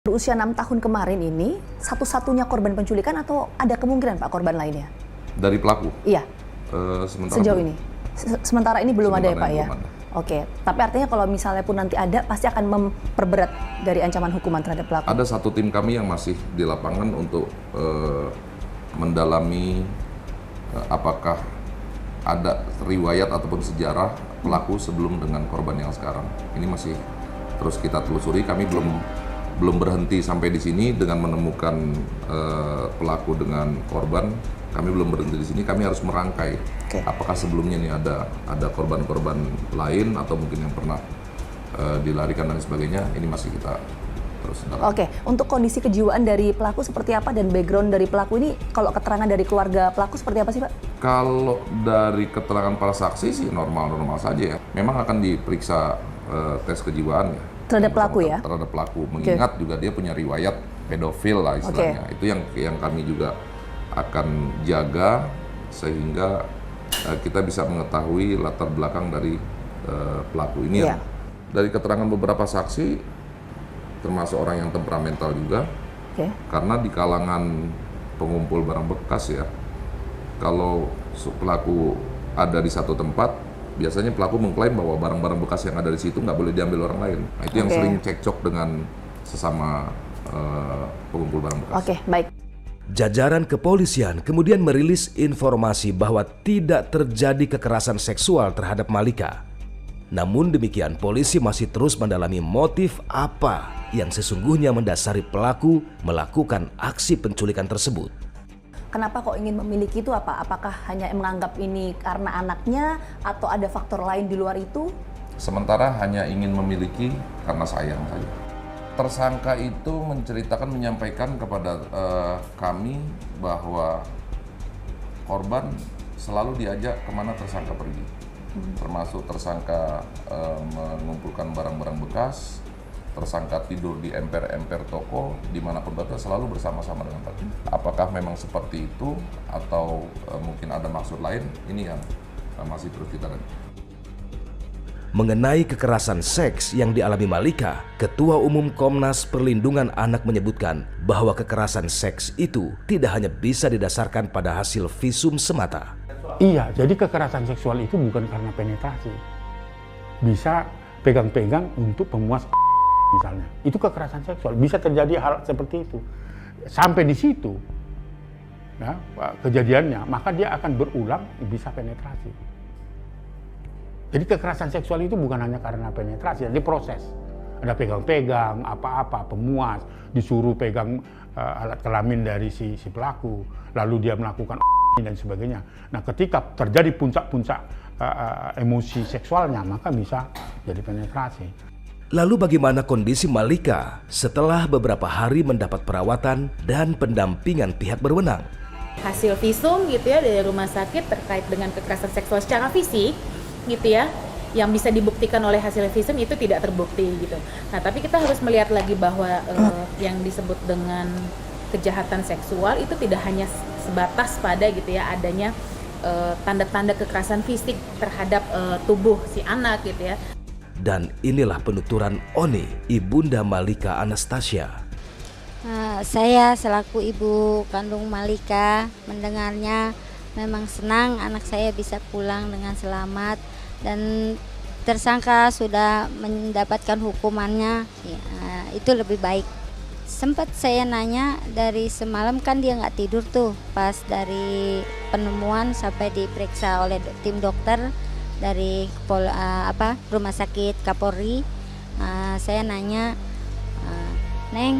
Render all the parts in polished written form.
Berusia 6 tahun kemarin ini, satu-satunya korban penculikan atau ada kemungkinan Pak korban lainnya? Dari pelaku? Iya, Sementara sejauh belum. ini? Sementara ini belum ada ya Pak ya? Belum ada. Oke, tapi artinya kalau misalnya pun nanti ada, pasti akan memperberat dari ancaman hukuman terhadap pelaku? Ada satu tim kami yang masih di lapangan untuk mendalami apakah ada riwayat ataupun sejarah pelaku sebelum dengan korban yang sekarang. Ini masih terus kita telusuri, kami belum berhenti sampai di sini dengan menemukan pelaku dengan korban. Kami belum berhenti di sini, kami harus merangkai. Apakah sebelumnya ini ada korban-korban lain atau mungkin yang pernah dilarikan dan sebagainya. Ini masih kita terus dalami. Oke, untuk kondisi kejiwaan dari pelaku seperti apa dan background dari pelaku ini, kalau keterangan dari keluarga pelaku seperti apa sih Pak? Kalau dari keterangan para saksi sih normal-normal saja ya. Memang akan diperiksa tes kejiwaan ya. Terhadap pelaku ya? Terhadap pelaku, mengingat juga dia punya riwayat pedofil lah istilahnya. Itu yang kami juga akan jaga sehingga kita bisa mengetahui latar belakang dari pelaku ini. Dari keterangan beberapa saksi, termasuk orang yang temperamental juga, karena di kalangan pengumpul barang bekas ya, kalau pelaku ada di satu tempat, biasanya pelaku mengklaim bahwa barang-barang bekas yang ada di situ nggak boleh diambil orang lain. Nah, itu yang sering cekcok dengan sesama pengumpul barang bekas. Oke, baik. Jajaran kepolisian kemudian merilis informasi bahwa tidak terjadi kekerasan seksual terhadap Malika. Namun demikian, polisi masih terus mendalami motif apa yang sesungguhnya mendasari pelaku melakukan aksi penculikan tersebut. Kenapa kok ingin memiliki itu apa? Apakah hanya menganggap ini karena anaknya atau ada faktor lain di luar itu? Sementara hanya ingin memiliki karena sayang saja. Tersangka itu menyampaikan kepada kami bahwa korban selalu diajak kemana tersangka pergi. Termasuk tersangka mengumpulkan barang-barang bekas, tersangka tidur di emper-emper toko, dimanapun berada selalu bersama-sama dengan pelaku. Apakah memang seperti itu atau mungkin ada maksud lain, ini yang masih terus kita lihat. Mengenai kekerasan seks yang dialami Malika, Ketua Umum Komnas Perlindungan Anak menyebutkan bahwa kekerasan seks itu tidak hanya bisa didasarkan pada hasil visum semata. Iya, jadi kekerasan seksual itu bukan karena penetrasi. Bisa pegang-pegang untuk pemuas misalnya. Itu kekerasan seksual, bisa terjadi hal seperti itu. Sampai di situ ya, kejadiannya, maka dia akan berulang bisa penetrasi. Jadi kekerasan seksual itu bukan hanya karena penetrasi, jadi proses. Ada pegang-pegang, apa-apa, pemuas, disuruh pegang alat kelamin dari si pelaku, lalu dia melakukan dan sebagainya. Nah, ketika terjadi puncak-puncak emosi seksualnya, maka bisa jadi penetrasi. Lalu bagaimana kondisi Malika setelah beberapa hari mendapat perawatan dan pendampingan pihak berwenang? Hasil visum gitu ya dari rumah sakit terkait dengan kekerasan seksual secara fisik gitu ya, yang bisa dibuktikan oleh hasil visum itu tidak terbukti gitu. Nah, tapi kita harus melihat lagi bahwa yang disebut dengan kejahatan seksual itu tidak hanya sebatas pada gitu ya adanya tanda-tanda kekerasan fisik terhadap tubuh si anak gitu ya. Dan inilah penuturan Oni, ibunda Malika Anastasia. Saya selaku ibu kandung Malika mendengarnya memang senang anak saya bisa pulang dengan selamat dan tersangka sudah mendapatkan hukumannya, ya, itu lebih baik. Sempat saya nanya dari semalam kan dia nggak tidur tuh pas dari penemuan sampai diperiksa oleh tim dokter dari rumah sakit Kapolri. Saya nanya, Neng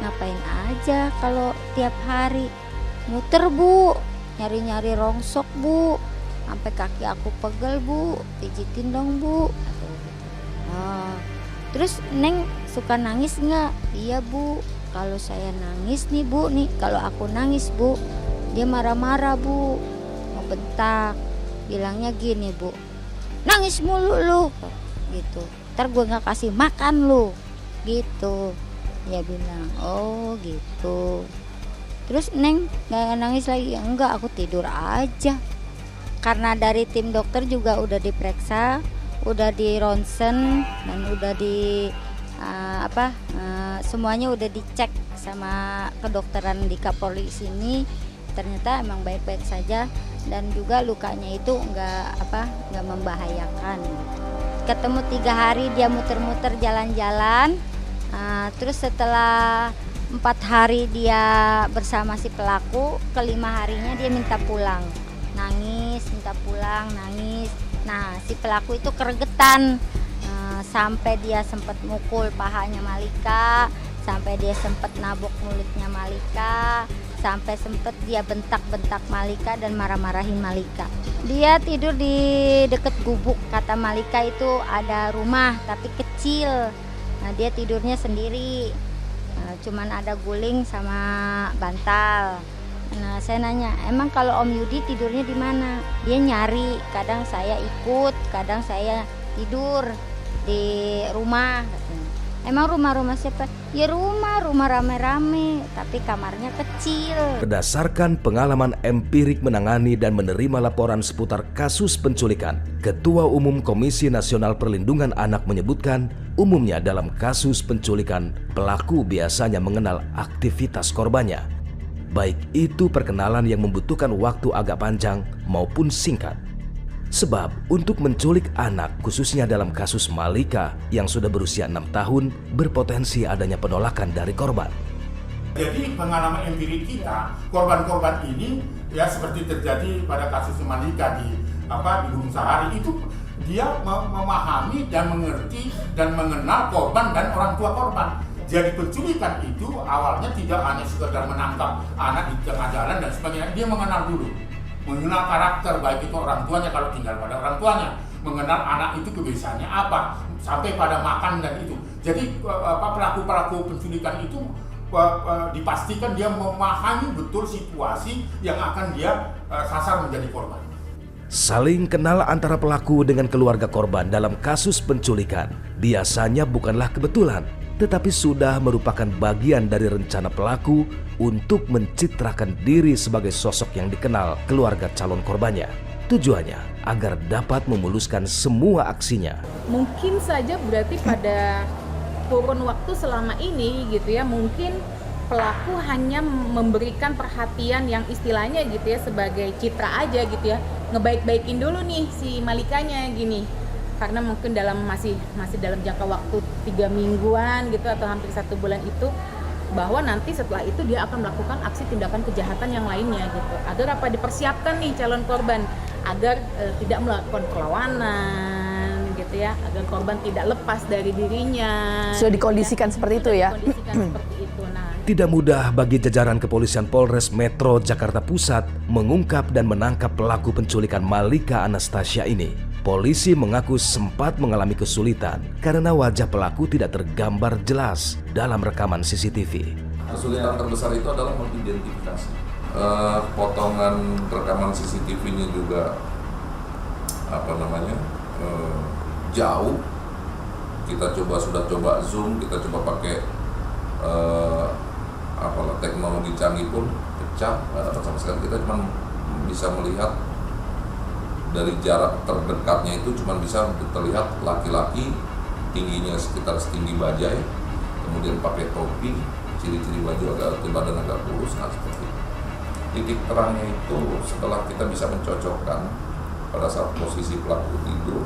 ngapain aja kalau tiap hari muter Bu, nyari-nyari rongsok Bu, sampai kaki aku pegel Bu, pijitin dong Bu. Terus Neng suka nangis nggak? Iya Bu, kalau saya nangis nih Bu, kalau aku nangis Bu, dia marah-marah Bu, mau bentak, bilangnya gini Bu, nangis mulu lu, gitu. Ntar gue nggak kasih makan lu, gitu. Dia bilang, oh gitu. Terus Neng nggak nangis lagi? Enggak, aku tidur aja. Karena dari tim dokter juga udah diperiksa, udah di ronsen dan udah di semuanya udah dicek sama kedokteran di Kapolri sini, ternyata emang baik-baik saja dan juga lukanya itu nggak membahayakan. Ketemu 3 hari dia muter-muter jalan-jalan, terus setelah 4 hari dia bersama si pelaku, ke-5 harinya dia minta pulang, nangis, minta pulang, nangis. Nah, si pelaku itu keregetan, sampai dia sempat mukul pahanya Malika, sampai dia sempat nabok mulutnya Malika, sampai sempat dia bentak-bentak Malika dan marah-marahin Malika. Dia tidur di deket gubuk, kata Malika itu ada rumah tapi kecil. Nah, dia tidurnya sendiri, cuman ada guling sama bantal. Nah, saya nanya, emang kalau Om Yudi tidurnya di mana? Dia nyari, kadang saya ikut, kadang saya tidur di rumah. Emang rumah siapa? Ya rumah rame-rame, tapi kamarnya kecil. Berdasarkan pengalaman empirik menangani dan menerima laporan seputar kasus penculikan, Ketua Umum Komisi Nasional Perlindungan Anak menyebutkan, umumnya dalam kasus penculikan, pelaku biasanya mengenal aktivitas korbannya. Baik itu perkenalan yang membutuhkan waktu agak panjang maupun singkat. Sebab untuk menculik anak, khususnya dalam kasus Malika yang sudah berusia 6 tahun, berpotensi adanya penolakan dari korban. Jadi pengalaman empirik kita, korban-korban ini ya seperti terjadi pada kasus Malika di Gunung Sahari itu, dia memahami dan mengerti dan mengenal korban dan orang tua korban. Jadi penculikan itu awalnya tidak hanya sekedar menangkap anak di tengah jalan dan sebagainya, dia mengenal dulu. Mengenal karakter, baik itu orang tuanya kalau tinggal pada orang tuanya, mengenal anak itu kebiasaannya apa, sampai pada makan dan itu. Jadi pelaku-pelaku penculikan itu dipastikan dia memahami betul situasi yang akan dia sasar menjadi korban. Saling kenal antara pelaku dengan keluarga korban dalam kasus penculikan biasanya bukanlah kebetulan, tetapi sudah merupakan bagian dari rencana pelaku untuk mencitrakan diri sebagai sosok yang dikenal keluarga calon korbannya. Tujuannya agar dapat memuluskan semua aksinya. Mungkin saja berarti pada kurun waktu selama ini gitu ya, mungkin pelaku hanya memberikan perhatian yang istilahnya gitu ya sebagai citra aja gitu ya, ngebaik-baikin dulu nih si Malikanya gini, karena mungkin masih dalam jangka waktu 3 mingguan gitu atau hampir 1 bulan itu, bahwa nanti setelah itu dia akan melakukan aksi tindakan kejahatan yang lainnya gitu, agar dipersiapkan nih calon korban agar tidak melakukan perlawanan gitu ya, agar korban tidak lepas dari dirinya. Sudah dikondisikan seperti itu ya. Seperti itu. Nah, tidak mudah bagi jajaran kepolisian Polres Metro Jakarta Pusat mengungkap dan menangkap pelaku penculikan Malika Anastasia ini. Polisi mengaku sempat mengalami kesulitan karena wajah pelaku tidak tergambar jelas dalam rekaman CCTV. Kesulitan terbesar itu adalah mengidentifikasi. Potongan rekaman CCTV-nya juga jauh. Kita sudah coba zoom, kita coba pakai teknologi canggih pun pecah, nggak dapat sama sekali. Kita cuma bisa melihat dari jarak terdekatnya itu cuma bisa terlihat laki-laki, tingginya sekitar setinggi bajai, kemudian pakai topi, ciri-ciri baju agak tebal dan agak kurus, nah seperti itu. Titik terangnya itu setelah kita bisa mencocokkan pada saat posisi pelaku tidur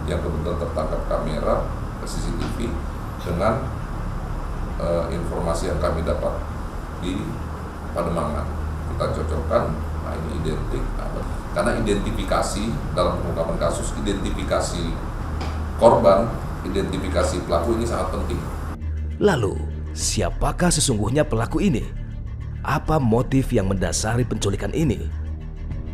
yang kebetulan tertangkap kamera CCTV dengan informasi yang kami dapat di Pademangan, kita cocokkan. Nah ini identik, karena identifikasi dalam pengungkapan kasus, identifikasi korban, identifikasi pelaku ini sangat penting. Lalu, siapakah sesungguhnya pelaku ini? Apa motif yang mendasari penculikan ini?